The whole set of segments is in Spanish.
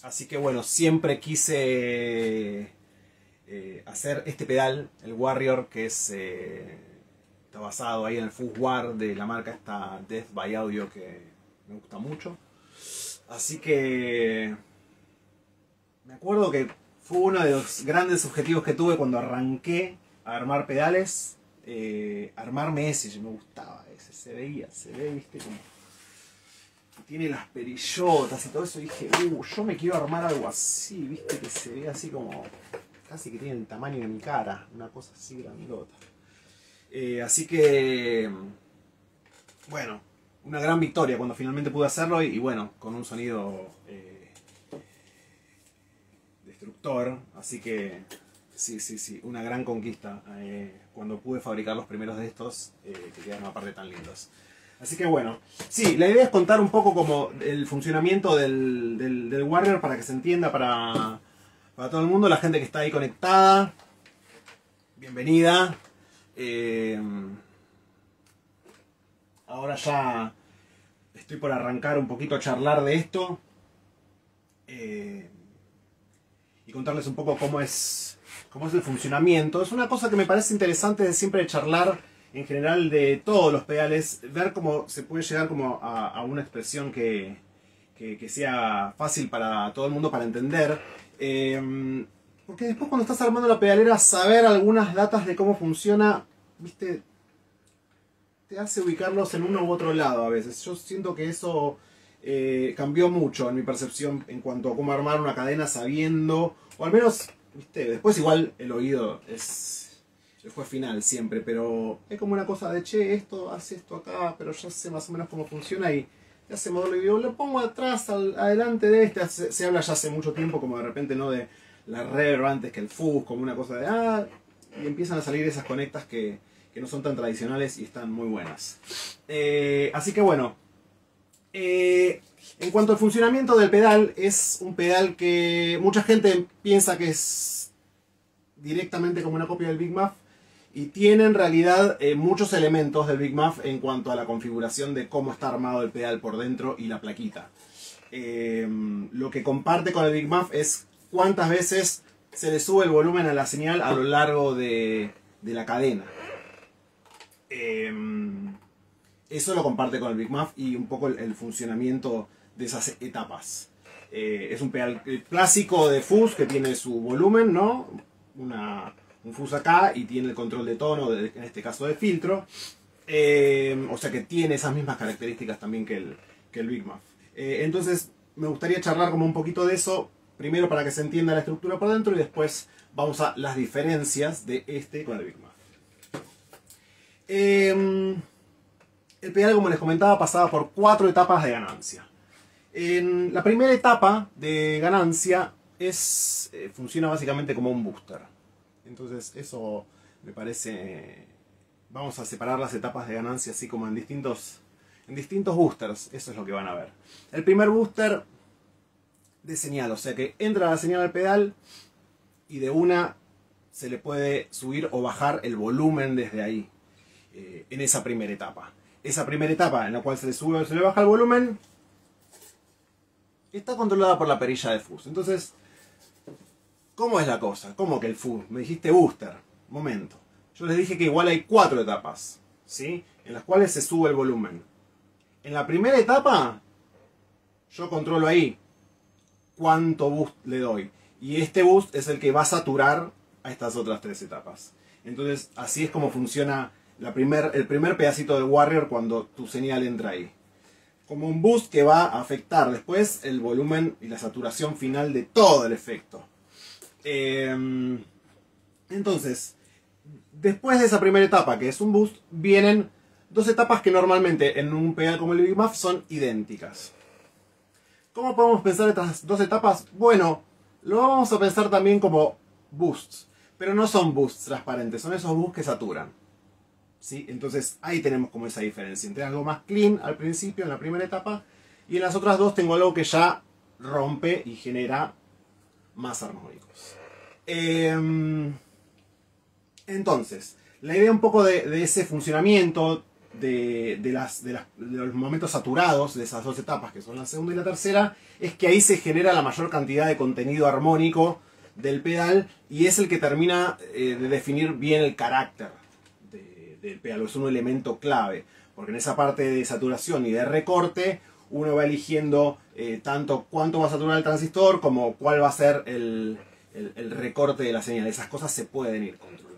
Así que bueno, siempre quise hacer este pedal, el Warrior, que es está basado ahí en el Fuzz War de la marca esta Death by Audio, que me gusta mucho. Así que me acuerdo que fue uno de los grandes objetivos que tuve cuando arranqué a armar pedales, armarme ese. Yo me gustaba ese, se ve, viste, como tiene las perillotas y todo eso. Y dije, yo me quiero armar algo así, viste, que se ve así como casi que tiene el tamaño de mi cara, una cosa así grandota. Así que bueno, una gran victoria cuando finalmente pude hacerlo y bueno, con un sonido destructor. Así que sí, una gran conquista cuando pude fabricar los primeros de estos, que quedaron aparte tan lindos. Así que bueno, sí, la idea es contar un poco como el funcionamiento del Warrior para que se entienda para todo el mundo, la gente que está ahí conectada. Bienvenida. Ahora ya estoy por arrancar un poquito a charlar de esto y contarles un poco cómo es el funcionamiento. Es una cosa que me parece interesante de siempre charlar en general de todos los pedales, ver cómo se puede llegar como a una expresión que sea fácil para todo el mundo para entender. Porque después cuando estás armando la pedalera, saber algunas datas de cómo funciona, viste, te hace ubicarlos en uno u otro lado a veces. Yo siento que eso cambió mucho en mi percepción en cuanto a cómo armar una cadena sabiendo, o al menos, viste, después igual el oído es el juez final siempre, pero es como una cosa de, che, esto hace esto acá, pero ya sé más o menos cómo funciona y te hace moverlo y digo, lo pongo atrás, adelante de este. Se habla ya hace mucho tiempo como de repente, ¿no? De la reverb antes que el fuzz, como una cosa de, y empiezan a salir esas conectas que no son tan tradicionales y están muy buenas. Así que bueno, en cuanto al funcionamiento del pedal, es un pedal que mucha gente piensa que es directamente como una copia del Big Muff, y tiene en realidad muchos elementos del Big Muff en cuanto a la configuración de cómo está armado el pedal por dentro y la plaquita. Lo que comparte con el Big Muff es cuántas veces se le sube el volumen a la señal a lo largo de la cadena. Eso lo comparte con el Big Muff y un poco el funcionamiento de esas etapas. Es un pedal clásico de fuzz que tiene su volumen, ¿no? Un fuzz acá y tiene el control de tono, en este caso de filtro. O sea que tiene esas mismas características también que el Big Muff. Entonces me gustaría charlar como un poquito de eso. Primero para que se entienda la estructura por dentro y después vamos a las diferencias de este con el Big Muff. El pedal, como les comentaba, pasaba por 4 etapas de ganancia. En la primera etapa de ganancia funciona básicamente como un booster. Entonces eso me parece... Vamos a separar las etapas de ganancia así como en distintos boosters. Eso es lo que van a ver. El primer booster de señal, o sea que entra la señal al pedal y de una se le puede subir o bajar el volumen desde ahí, en esa primera etapa. Esa primera etapa en la cual se le sube o se le baja el volumen está controlada por la perilla de fuzz. Entonces, ¿cómo es la cosa? ¿Cómo que el fuzz? Me dijiste booster. Momento. Yo les dije que igual hay 4 etapas, ¿sí? En las cuales se sube el volumen. En la primera etapa, yo controlo ahí cuánto boost le doy. Y este boost es el que va a saturar a estas otras 3 etapas. Entonces, así es como funciona el primer pedacito del Warrior cuando tu señal entra ahí. Como un boost que va a afectar después el volumen y la saturación final de todo el efecto. Entonces, después de esa primera etapa, que es un boost, vienen 2 etapas que normalmente en un pedal como el Big Muff son idénticas. ¿Cómo podemos pensar estas 2 etapas? Bueno, lo vamos a pensar también como boosts, pero no son boosts transparentes, son esos boosts que saturan, ¿sí? Entonces ahí tenemos como esa diferencia entre algo más clean al principio, en la primera etapa, y en las otras 2 tengo algo que ya rompe y genera más armónicos. Entonces, la idea un poco de ese funcionamiento, de los momentos saturados de esas dos etapas, que son la segunda y la tercera, es que ahí se genera la mayor cantidad de contenido armónico del pedal y es el que termina de definir bien el carácter del pedal, es un elemento clave, porque en esa parte de saturación y de recorte uno va eligiendo tanto cuánto va a saturar el transistor como cuál va a ser el recorte de la señal. Esas cosas se pueden ir controlando.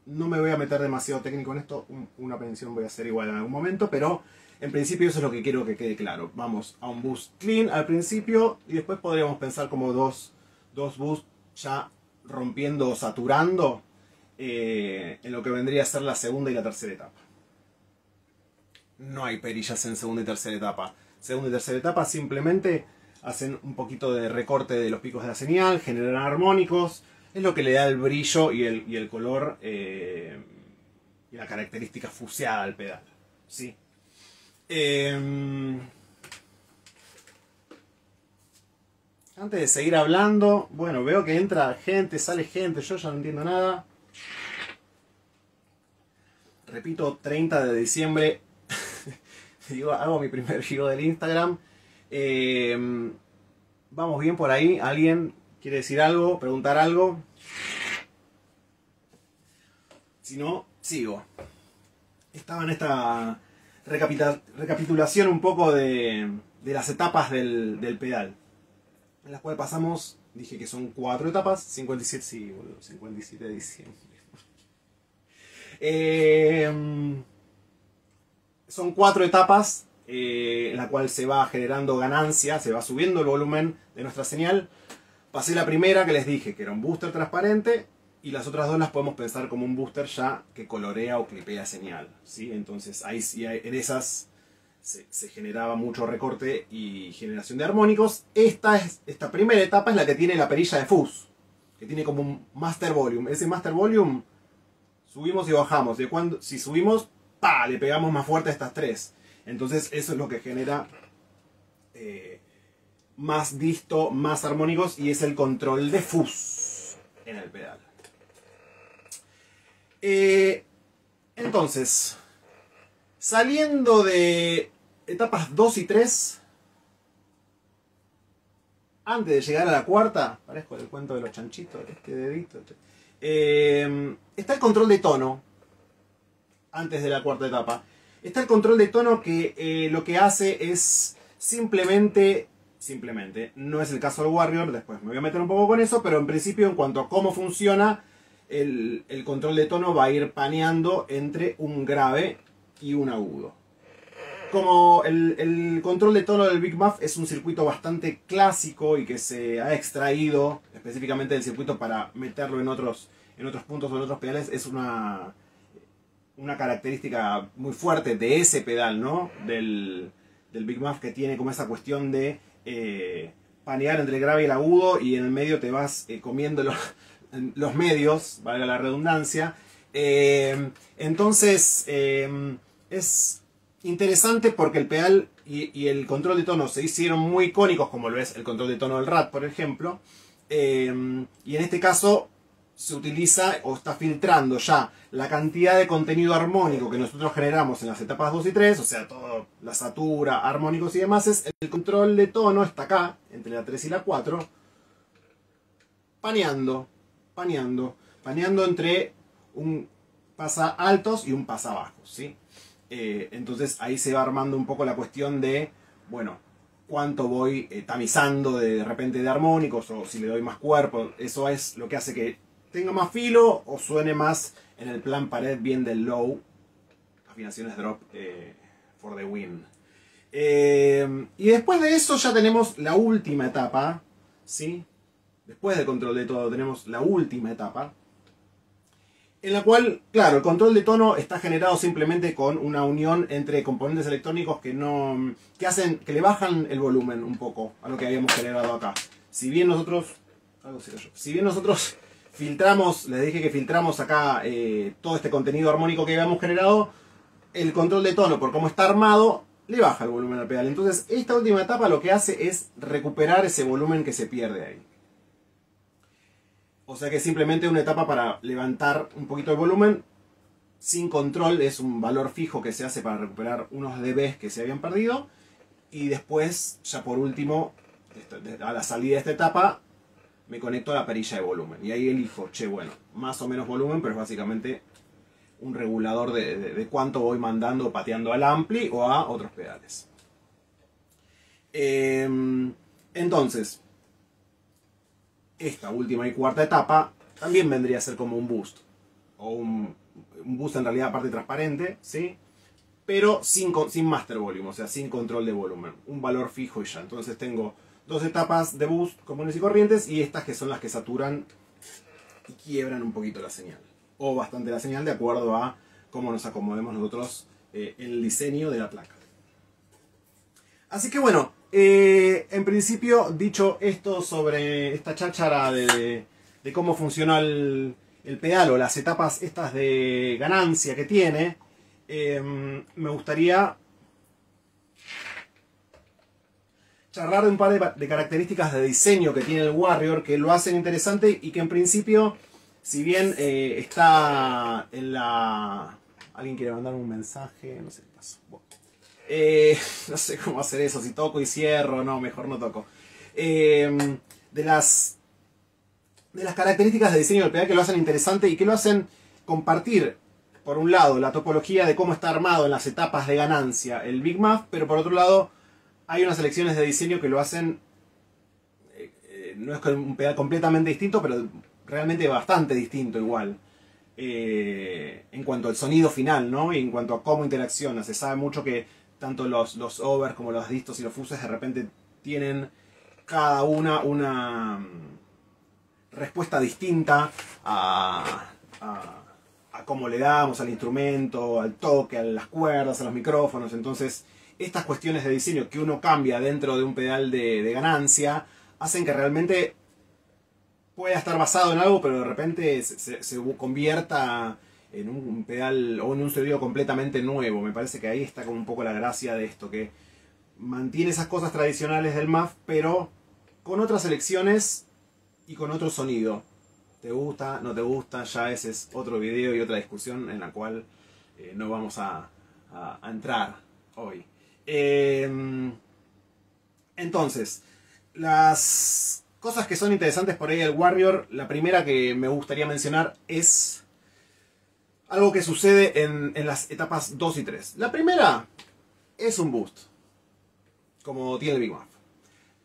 No me voy a meter demasiado técnico en esto, una mención voy a hacer igual en algún momento, pero en principio eso es lo que quiero que quede claro. Vamos a un boost clean al principio y después podríamos pensar como dos boosts ya rompiendo o saturando en lo que vendría a ser la segunda y la tercera etapa. No hay perillas en segunda y tercera etapa. Segunda y tercera etapa simplemente hacen un poquito de recorte de los picos de la señal, generan armónicos, es lo que le da el brillo y el color y la característica fuseada al pedal, ¿sí? Antes de seguir hablando, bueno, veo que entra gente, sale gente, yo ya no entiendo nada. Repito, 30 de diciembre, digo, hago mi primer giro del Instagram. Vamos bien por ahí, ¿alguien quiere decir algo, preguntar algo? Si no, sigo. Estaba en esta recapitulación un poco de las etapas del pedal, en las cuales pasamos, dije que son 4 etapas, 57, sí, boludo, 57 de diciembre. Son 4 etapas en la cual se va generando ganancia, se va subiendo el volumen de nuestra señal. Pasé la primera que les dije que era un booster transparente y las otras dos las podemos pensar como un booster ya que colorea o clipea señal, ¿sí? Entonces ahí sí, en esas se generaba mucho recorte y generación de armónicos. Esta primera etapa es la que tiene la perilla de fuzz, que tiene como un master volume. Ese master volume subimos y bajamos. Si subimos, ¡pa!, le pegamos más fuerte a estas 3. Entonces eso es lo que genera más disto, más armónicos y es el control de fuzz en el pedal. Entonces, saliendo de etapas 2 y 3, antes de llegar a la cuarta, parezco el cuento de los chanchitos, este dedito, está el control de tono. Antes de la cuarta etapa está el control de tono que lo que hace es simplemente, no es el caso del Warrior, después me voy a meter un poco con eso, pero en principio en cuanto a cómo funciona, el control de tono va a ir paneando entre un grave y un agudo. Como el control de tono del Big Muff es un circuito bastante clásico y que se ha extraído específicamente del circuito para meterlo en otros puntos o en otros pedales, es una característica muy fuerte de ese pedal, ¿no? Del Big Muff, que tiene como esa cuestión de panear entre el grave y el agudo y en el medio te vas comiendo los medios, valga la redundancia. Entonces es interesante porque el pedal y el control de tono se hicieron muy icónicos, como lo es el control de tono del Rat, por ejemplo. Y en este caso se utiliza o está filtrando ya la cantidad de contenido armónico que nosotros generamos en las etapas 2 y 3, o sea, toda la satura, armónicos y demás. El control de tono está acá, entre la 3 y la 4, paneando entre un pasa altos y un pasa bajos, ¿sí? Entonces ahí se va armando un poco la cuestión de, bueno, cuánto voy tamizando de repente de armónicos o si le doy más cuerpo. Eso es lo que hace que tenga más filo o suene más en el plan pared bien del low. Afinaciones drop for the win. Y después de eso ya tenemos la última etapa, ¿sí? Después del control de todo tenemos la última etapa, en la cual, claro, el control de tono está generado simplemente con una unión entre componentes electrónicos que le bajan el volumen un poco a lo que habíamos generado acá. Si bien nosotros filtramos, les dije que filtramos acá todo este contenido armónico que habíamos generado, el control de tono, por cómo está armado, le baja el volumen al pedal. Entonces esta última etapa lo que hace es recuperar ese volumen que se pierde ahí. O sea que es simplemente una etapa para levantar un poquito el volumen sin control es un valor fijo que se hace para recuperar unos dB que se habían perdido. Y después, ya por último, a la salida de esta etapa, me conecto a la perilla de volumen. Y ahí elijo, che, bueno, más o menos volumen, pero es básicamente un regulador de cuánto voy mandando o pateando al ampli o a otros pedales. Entonces, esta última y cuarta etapa también vendría a ser como un boost. O un boost en realidad aparte transparente, ¿sí? Pero sin master volume, o sea, sin control de volumen. Un valor fijo y ya. Entonces tengo dos etapas de boost comunes y corrientes y estas que son las que saturan y quiebran un poquito la señal. O bastante la señal de acuerdo a cómo nos acomodemos nosotros el diseño de la placa. Así que bueno, en principio, dicho esto sobre esta cháchara de cómo funciona el pedal o las etapas estas de ganancia que tiene, me gustaría charlar de un par de características de diseño que tiene el Warrior que lo hacen interesante y que en principio, si bien está en la... ¿Alguien quiere mandar un mensaje? No sé qué pasó. Bueno. No sé cómo hacer eso, si toco y cierro, no, mejor no toco. De las características de diseño del pedal que lo hacen interesante y que lo hacen compartir, por un lado, la topología de cómo está armado en las etapas de ganancia el Big Muff, pero por otro lado, hay unas selecciones de diseño que lo hacen, no es un pedal completamente distinto, pero realmente bastante distinto igual. En cuanto al sonido final, ¿no? Y en cuanto a cómo interacciona. Se sabe mucho que tanto los overs como los distos y los fuses de repente tienen cada una respuesta distinta a cómo le damos al instrumento, al toque, a las cuerdas, a los micrófonos. Entonces, estas cuestiones de diseño que uno cambia dentro de un pedal de ganancia hacen que realmente pueda estar basado en algo, pero de repente se convierta en un pedal o en un sonido completamente nuevo. Me parece que ahí está como un poco la gracia de esto, que mantiene esas cosas tradicionales del Muff, pero con otras elecciones y con otro sonido. ¿Te gusta? ¿No te gusta? Ya ese es otro video y otra discusión en la cual no vamos a entrar hoy. Entonces, las cosas que son interesantes por ahí del Warrior, la primera que me gustaría mencionar es algo que sucede en las etapas 2 y 3. La primera es un boost, como tiene el Big Muff.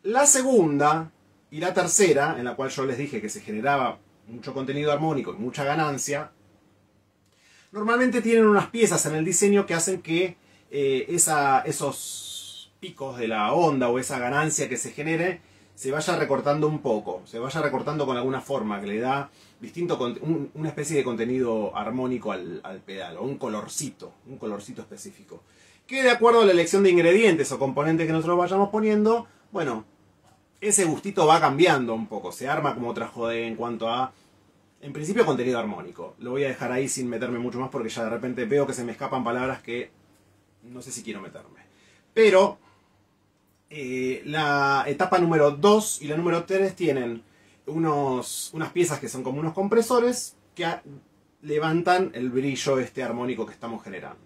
La segunda y la tercera, en la cual yo les dije que se generaba mucho contenido armónico y mucha ganancia, normalmente tienen unas piezas en el diseño que hacen que esos picos de la onda o esa ganancia que se genere se vaya recortando un poco, se vaya recortando con alguna forma que le da una especie de contenido armónico al pedal, o un colorcito específico. Que de acuerdo a la elección de ingredientes o componentes que nosotros vayamos poniendo, bueno, ese gustito va cambiando un poco, se arma como otra jode en cuanto a, en principio, contenido armónico. Lo voy a dejar ahí sin meterme mucho más porque ya de repente veo que se me escapan palabras que no sé si quiero meterme. Pero la etapa número 2 y la número 3 tienen unas piezas que son como unos compresores que levantan el brillo armónico que estamos generando.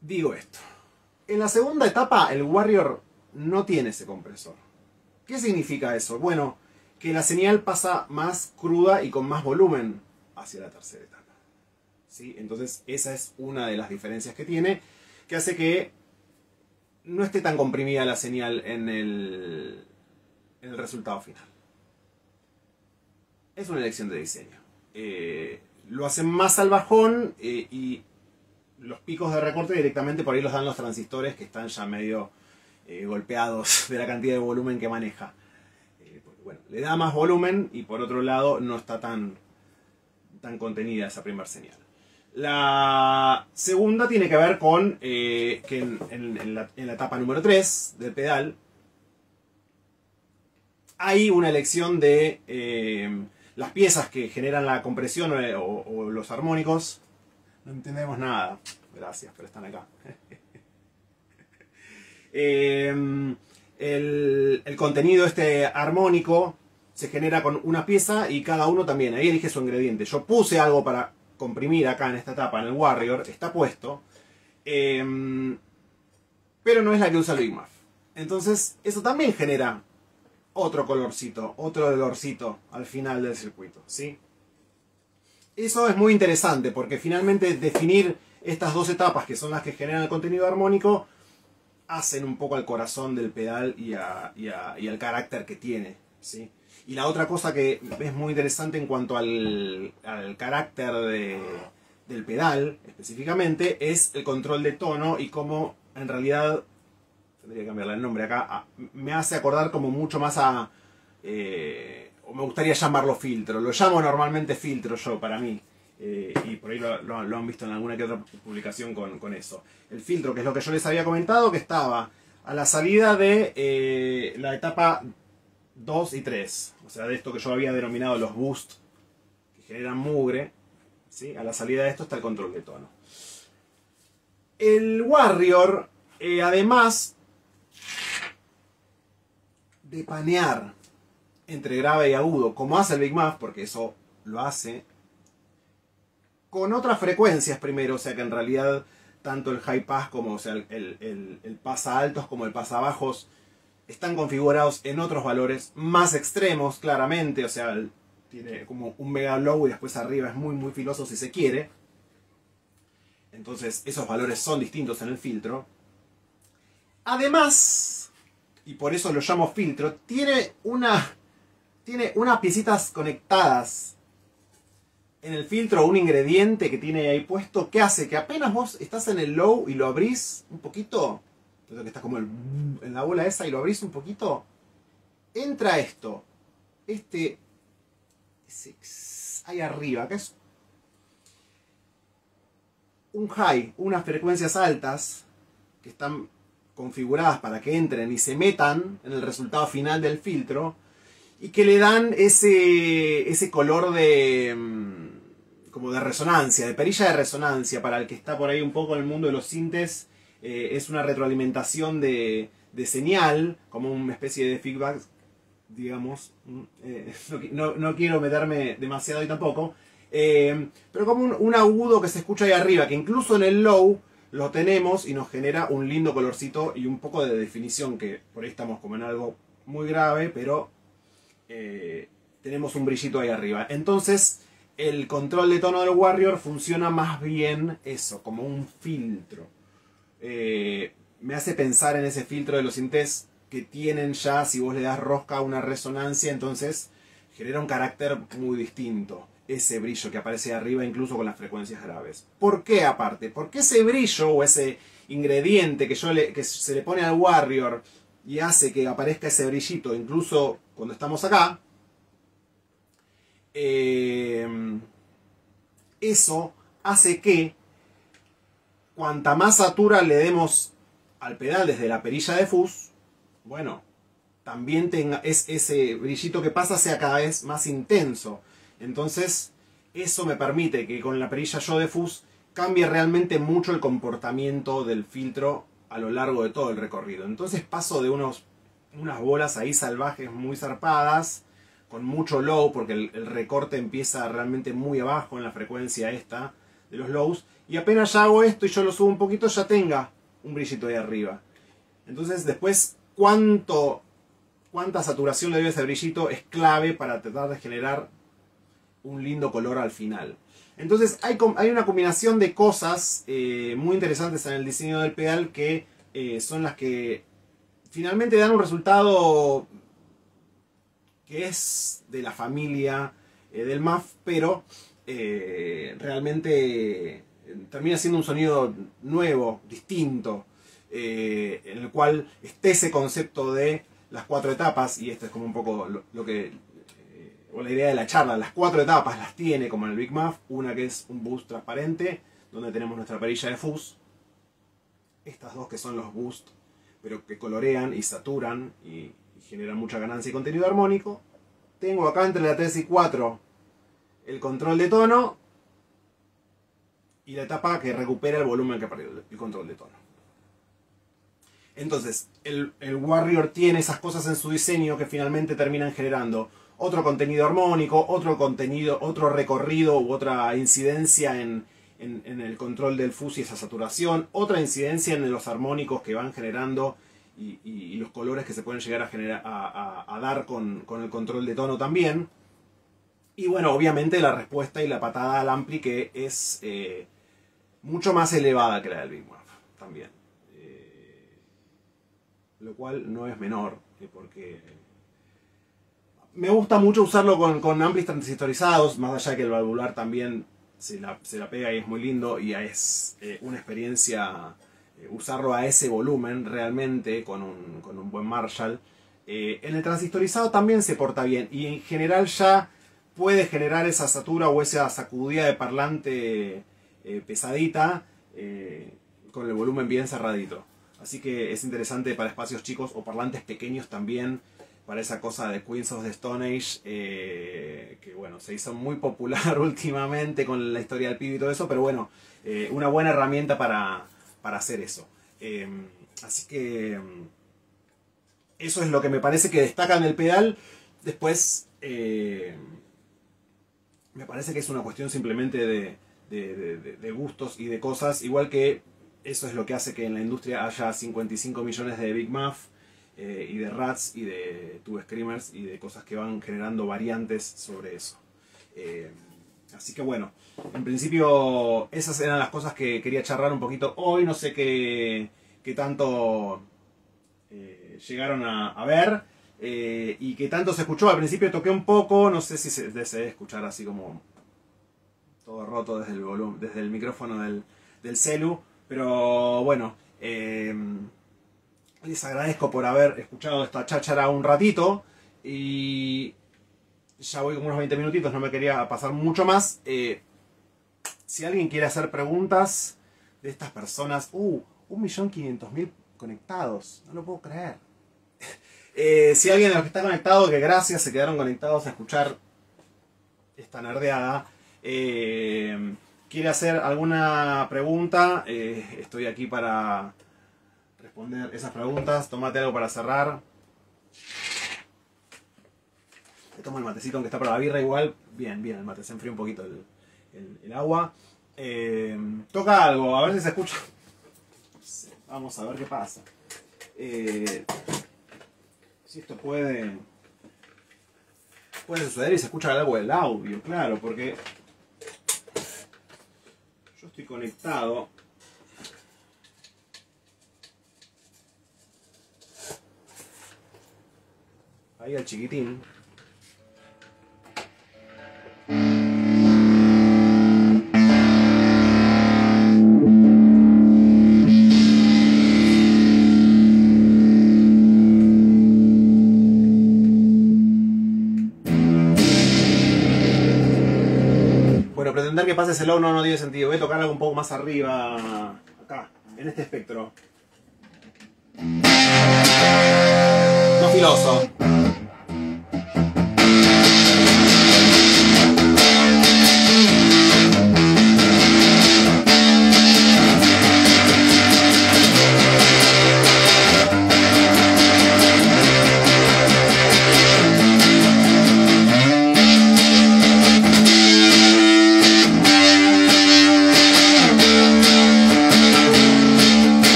Digo esto. En la segunda etapa el Warrior no tiene ese compresor. ¿Qué significa eso? Bueno, que la señal pasa más cruda y con más volumen hacia la tercera etapa. ¿Sí? Entonces esa es una de las diferencias que tiene, que hace que no esté tan comprimida la señal en el resultado final. Es una elección de diseño. Lo hacen más al bajón y los picos de recorte directamente por ahí los dan los transistores que están ya medio golpeados de la cantidad de volumen que maneja. Porque, bueno, le da más volumen y por otro lado no está tan contenida esa primera señal. La segunda tiene que ver con que en la etapa número 3 del pedal hay una elección de las piezas que generan la compresión o los armónicos. No entendemos nada. Gracias, pero están acá. El contenido armónico se genera con una pieza y cada uno también. Ahí elige su ingrediente. Yo puse algo para comprimir acá en esta etapa, en el Warrior, está puesto, pero no es la que usa el Big Muff. Entonces eso también genera otro colorcito, otro dolorcito al final del circuito, ¿sí? Eso es muy interesante porque finalmente definir estas dos etapas, que son las que generan el contenido armónico, hacen un poco al corazón del pedal y al carácter que tiene, ¿sí? Y la otra cosa que es muy interesante en cuanto al carácter del pedal, específicamente, es el control de tono y cómo en realidad, tendría que cambiarle el nombre acá, me hace acordar como mucho más a... o me gustaría llamarlo filtro, lo llamo normalmente filtro yo para mí. Y por ahí lo han visto en alguna que otra publicación con eso. El filtro, que es lo que yo les había comentado, que estaba a la salida de la etapa 2 y 3. O sea, de esto que yo había denominado los boost, que generan mugre. ¿Sí? A la salida de esto está el control de tono. El Warrior, además de panear entre grave y agudo, como hace el Big Muff, porque eso lo hace con otras frecuencias primero, o sea que en realidad tanto el high pass como, o sea, el pasa altos como el pasa bajos están configurados en otros valores más extremos, claramente, o sea, tiene como un mega low y después arriba es muy muy filoso si se quiere. Entonces esos valores son distintos en el filtro. Además, y por eso lo llamo filtro, tiene unas piecitas conectadas en el filtro, un ingrediente que tiene ahí puesto, que hace que apenas vos estás en el low y lo abrís un poquito, entonces que estás como en la bola esa y lo abrís un poquito, entra esto, ahí arriba, que es un high, unas frecuencias altas que están configuradas para que entren y se metan en el resultado final del filtro y que le dan ese color de como de resonancia, de perilla de resonancia. Para el que está por ahí un poco en el mundo de los sintes, es una retroalimentación de señal, como una especie de feedback, digamos. No quiero meterme demasiado y tampoco, pero como un agudo que se escucha ahí arriba, que incluso en el low lo tenemos y nos genera un lindo colorcito y un poco de definición, que por ahí estamos como en algo muy grave, pero tenemos un brillito ahí arriba. Entonces el control de tono del Warrior funciona más bien eso, como un filtro. Me hace pensar en ese filtro de los sintes que tienen ya, si vos le das rosca, una resonancia, entonces genera un carácter muy distinto. Ese brillo que aparece arriba incluso con las frecuencias graves. ¿Por qué aparte? Porque ese brillo o ese ingrediente que se le pone al Warrior y hace que aparezca ese brillito incluso cuando estamos acá, eso hace que cuanta más satura le demos al pedal desde la perilla de fuzz, bueno, también ese brillito que pasa sea cada vez más intenso. Entonces eso me permite que con la perilla yo de fuzz cambie realmente mucho el comportamiento del filtro a lo largo de todo el recorrido. Entonces paso de unas bolas ahí salvajes muy zarpadas, con mucho low, porque el recorte empieza realmente muy abajo en la frecuencia esta de los lows, y apenas ya hago esto y yo lo subo un poquito, ya tenga un brillito ahí arriba. Entonces después cuánta saturación le doy a ese brillito es clave para tratar de generar un lindo color al final. Entonces hay una combinación de cosas muy interesantes en el diseño del pedal que son las que finalmente dan un resultado que es de la familia del Muff, pero realmente termina siendo un sonido nuevo, distinto, en el cual esté ese concepto de las 4 etapas, y esto es como un poco lo que, o la idea de la charla. Las 4 etapas las tiene como en el Big Muff, una que es un boost transparente, donde tenemos nuestra perilla de fuzz, estas dos que son los boost, pero que colorean y saturan y generan mucha ganancia y contenido armónico. Tengo acá entre la 3 y 4 el control de tono y la etapa que recupera el volumen que perdió el control de tono. Entonces el Warrior tiene esas cosas en su diseño que finalmente terminan generando otro contenido armónico, otro contenido, otro recorrido u otra incidencia en el control del fuzz y esa saturación, otra incidencia en los armónicos que van generando y los colores que se pueden llegar a dar con el control de tono también. Y bueno, obviamente la respuesta y la patada al ampli que es mucho más elevada que la del Big Muff también. Lo cual no es menor, porque me gusta mucho usarlo con amplis transistorizados, más allá que el valvular también se la pega y es muy lindo y es una experiencia usarlo a ese volumen realmente con un buen Marshall. En el transistorizado también se porta bien y en general ya puede generar esa satura o esa sacudida de parlante pesadita con el volumen bien cerradito. Así que es interesante para espacios chicos o parlantes pequeños también, para esa cosa de Queens of the Stone Age, que bueno, se hizo muy popular últimamente con la historia del pibe y todo eso, pero bueno, una buena herramienta para hacer eso. Así que eso es lo que me parece que destaca en el pedal. Después me parece que es una cuestión simplemente de gustos y de cosas, igual que eso es lo que hace que en la industria haya 55 millones de Big Muff y de Rats y de Tube Screamers y de cosas que van generando variantes sobre eso. Así que bueno, en principio esas eran las cosas que quería charlar un poquito hoy. No sé qué tanto llegaron a ver y qué tanto se escuchó. Al principio toqué un poco, no sé si se debe escuchar así como todo roto desde el volumen, desde el micrófono del celu. Pero bueno, les agradezco por haber escuchado esta cháchara un ratito. Y ya voy como unos 20 minutitos, no me quería pasar mucho más. Si alguien quiere hacer preguntas de estas personas... 1.500.000 conectados, no lo puedo creer. Si alguien de los que está conectado, que gracias, se quedaron conectados a escuchar esta nerdeada, quiere hacer alguna pregunta, estoy aquí para responder esas preguntas. Tómate algo para cerrar. Te tomo el matecito aunque está para la birra igual. Bien, el mate, se enfrió un poquito el agua. Toca algo, a ver si se escucha. No sé, vamos a ver qué pasa. Si esto puede suceder y se escucha algo del audio, claro, porque yo estoy conectado ahí al chiquitín. Bueno, pretender que pase ese low no tiene sentido. Voy a tocar algo un poco más arriba, acá, en este espectro. No filoso.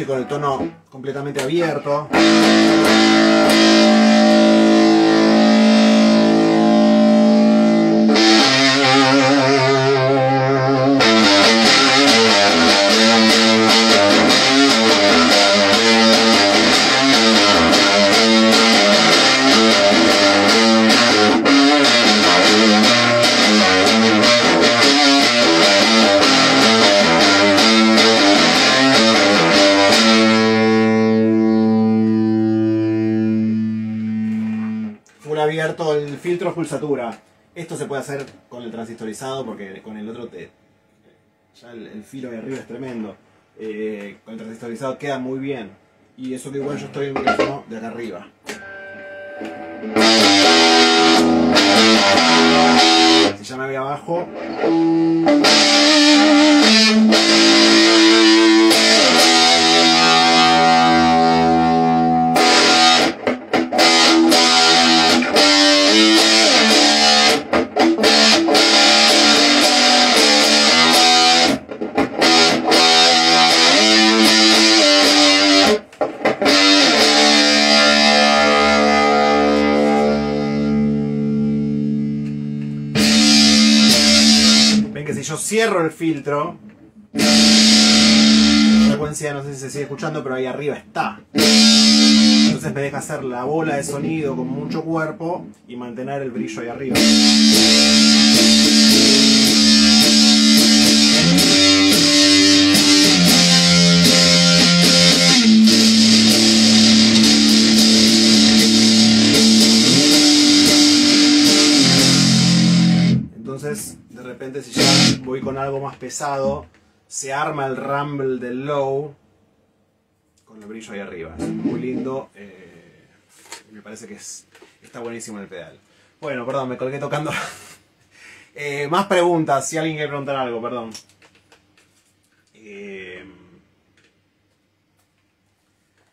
Con el tono completamente abierto. Abierto el filtro full satura. Esto se puede hacer con el transistorizado porque con el otro Ya el filo de arriba es tremendo. Con el transistorizado queda muy bien. Y eso que igual yo estoy en un micrófono de acá arriba. Si ya me voy abajo. Yo cierro el filtro, la frecuencia no sé si se sigue escuchando, pero ahí arriba está. Entonces me deja hacer la bola de sonido con mucho cuerpo y mantener el brillo ahí arriba. Entonces, de repente, si ya voy con algo más pesado, se arma el rumble del low con el brillo ahí arriba. Es muy lindo. Me parece que está buenísimo el pedal. Bueno, perdón, me colgué tocando. Más preguntas, si alguien quiere preguntar algo, perdón.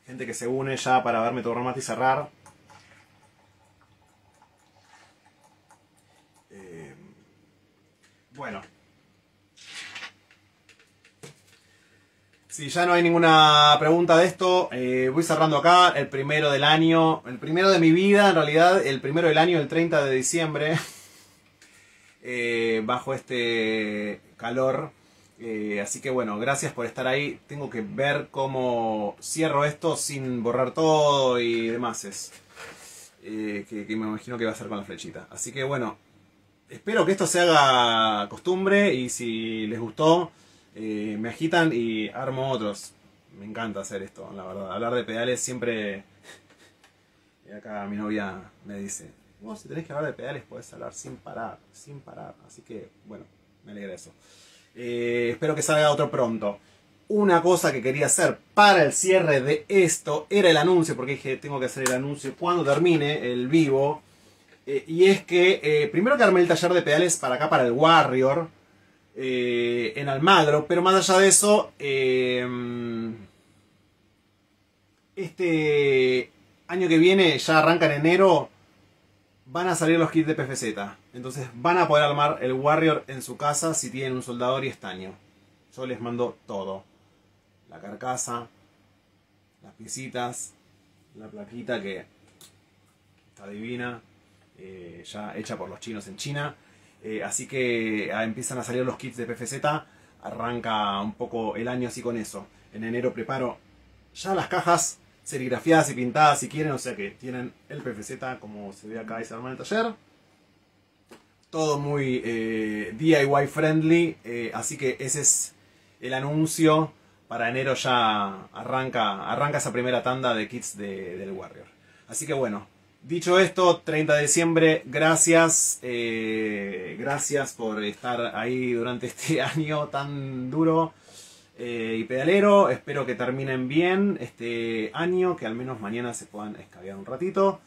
Gente que se une ya para verme todo remate y cerrar. Bueno. Si ya no hay ninguna pregunta de esto, voy cerrando acá. El primero del año, el primero de mi vida, en realidad, el primero del año, el 30 de diciembre. Bajo este calor. Así que bueno, gracias por estar ahí. Tengo que ver cómo cierro esto sin borrar todo y demás. Que me imagino que va a ser con la flechita. Así que bueno. Espero que esto se haga costumbre y si les gustó, me agitan y armo otros. Me encanta hacer esto, la verdad. Hablar de pedales siempre... Y acá mi novia me dice, vos si tenés que hablar de pedales podés hablar sin parar, sin parar. Así que, bueno, me alegra eso. Espero que salga otro pronto. Una cosa que quería hacer para el cierre de esto era el anuncio, porque dije, tengo que hacer el anuncio cuando termine el vivo. Y es que primero que armé el taller de pedales para acá, para el Warrior, en Almagro, pero más allá de eso, este año que viene, ya arranca en enero, van a salir los kits de PFZ. Entonces van a poder armar el Warrior en su casa si tienen un soldador y estaño. Yo les mando todo. La carcasa, las piecitas, la plaquita que está divina. Ya hecha por los chinos en China, así que empiezan a salir los kits de PFZ, arranca un poco el año así con eso. En enero preparo ya las cajas serigrafiadas y pintadas si quieren, o sea que tienen el PFZ como se ve acá y se arma en el taller. Todo muy DIY friendly, así que ese es el anuncio. Para enero ya arranca esa primera tanda de kits del Warrior. Así que bueno. Dicho esto, 30 de diciembre, gracias. Gracias por estar ahí durante este año tan duro y pedalero. Espero que terminen bien este año, que al menos mañana se puedan escabear un ratito,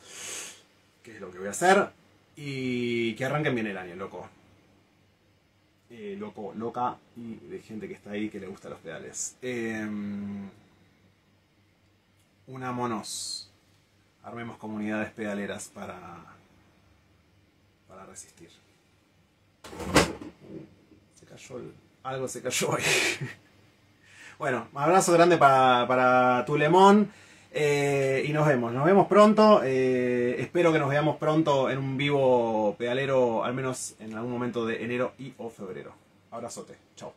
que es lo que voy a hacer. Y que arranquen bien el año, loco. Loco, loca y de gente que está ahí que le gustan los pedales. Unámonos. Armemos comunidades pedaleras para resistir. Se cayó algo se cayó ahí. Bueno, un abrazo grande para tu Lemón. Y nos vemos pronto. Espero que nos veamos pronto en un vivo pedalero, al menos en algún momento de enero y o febrero. Abrazote, chao.